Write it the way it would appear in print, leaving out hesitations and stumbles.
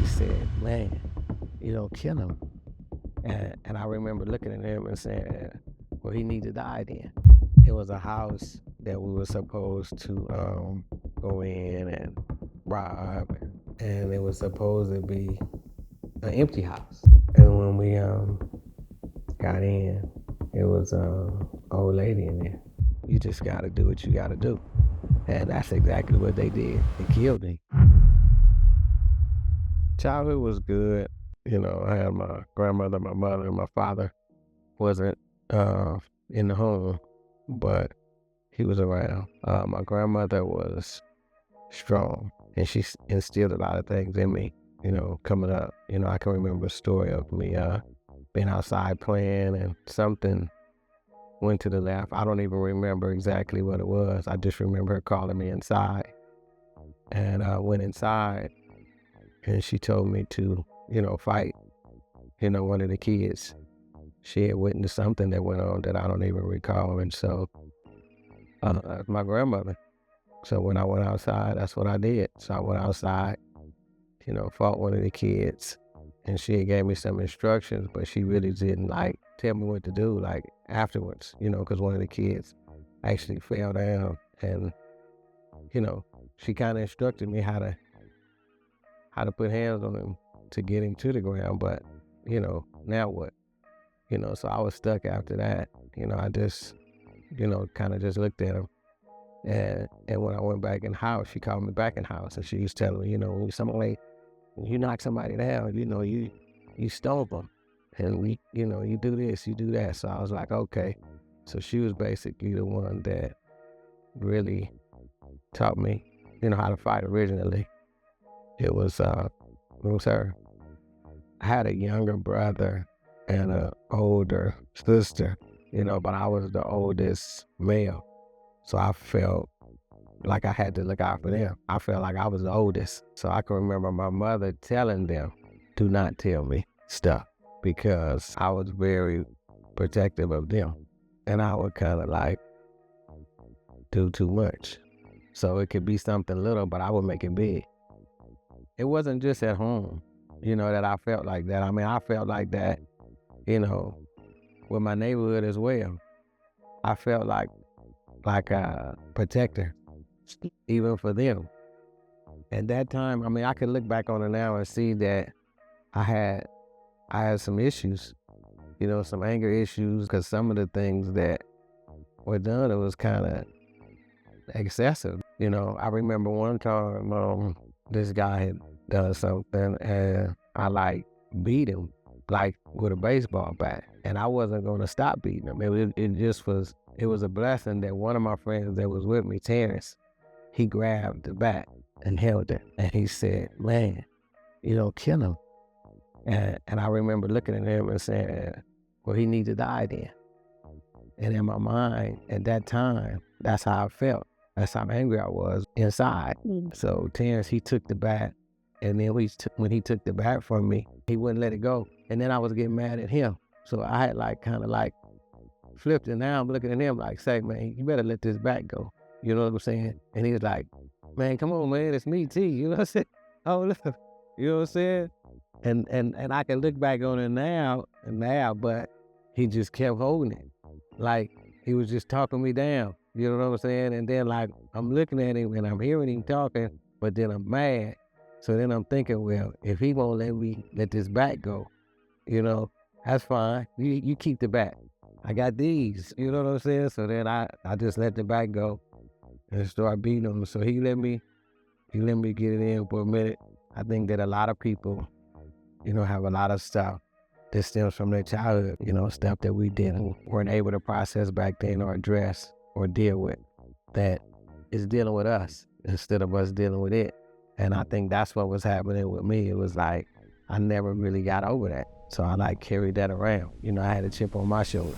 said, man, kill him. And I remember looking at him and saying, well, he needs to die then. It was a house that we were supposed to go in and rob, and it was supposed to be an empty house. And when we got in, it was an old lady in there. You just got to do what you got to do. And that's exactly what they did. They killed me. Childhood was good. I had my grandmother, my mother, my father wasn't in the home, but he was around. My grandmother was strong, and she instilled a lot of things in me, coming up. I can remember a story of me being outside playing, and something went to the left. I don't even remember exactly what it was. I just remember her calling me inside. And I went inside, and she told me to, fight, one of the kids. She had witnessed something that went on that I don't even recall. And so, my grandmother. So when I went outside, that's what I did. So I went outside, fought one of the kids, and she gave me some instructions, but she really didn't tell me what to do afterwards, because one of the kids actually fell down, and, she kind of instructed me how to put hands on him to get him to the ground. But, now what? So I was stuck after that. I just, kind of just looked at him. And when I went back in the house, she called me back in the house, and she was telling me, when you knock somebody down, you stomp them, and you do this, you do that. So I was like, okay. So she was basically the one that really taught me, how to fight originally. It was her. I had a younger brother and an older sister, but I was the oldest male. So I felt like I had to look out for them. I felt like I was the oldest. So I can remember my mother telling them, do not tell me stuff, because I was very protective of them. And I would kind of do too much. So it could be something little, but I would make it big. It wasn't just at home, that I felt like that. I mean, I felt like that, with my neighborhood as well. I felt like a protector, even for them. At that time, I mean, I could look back on it now and see that I had some issues, some anger issues, because some of the things that were done, it was kind of excessive. I remember one time this guy had done something, and I beat him with a baseball bat, and I wasn't going to stop beating him. It was a blessing that one of my friends that was with me, Terrence, he grabbed the bat and held it, and he said, man, kill him. And I remember looking at him and saying, well, he needs to die then. And in my mind, at that time, that's how I felt. That's how angry I was inside. So Terrence, he took the bat, and then when he took the bat from me, he wouldn't let it go. And then I was getting mad at him. So I had kind of flipped, and now I'm looking at him say, man, you better let this bat go. You know what I'm saying? And he was like, man, come on, man, it's me, T. You know what I'm saying? Oh, look, you know what I'm saying? And I can look back on it now, but he just kept holding it. He was just talking me down. You know what I'm saying? And then I'm looking at him and I'm hearing him talking, but then I'm mad. So then I'm thinking, well, if he won't let this bat go, that's fine. You keep the bat. I got these. You know what I'm saying? So then I just let the bat go and start beating him. So he let me get it in for a minute. I think that a lot of people, have a lot of stuff that stems from their childhood, stuff that we weren't able to process back then or address or deal with, that is dealing with us instead of us dealing with it. And I think that's what was happening with me. It was I never really got over that. So I carried that around. I had a chip on my shoulder.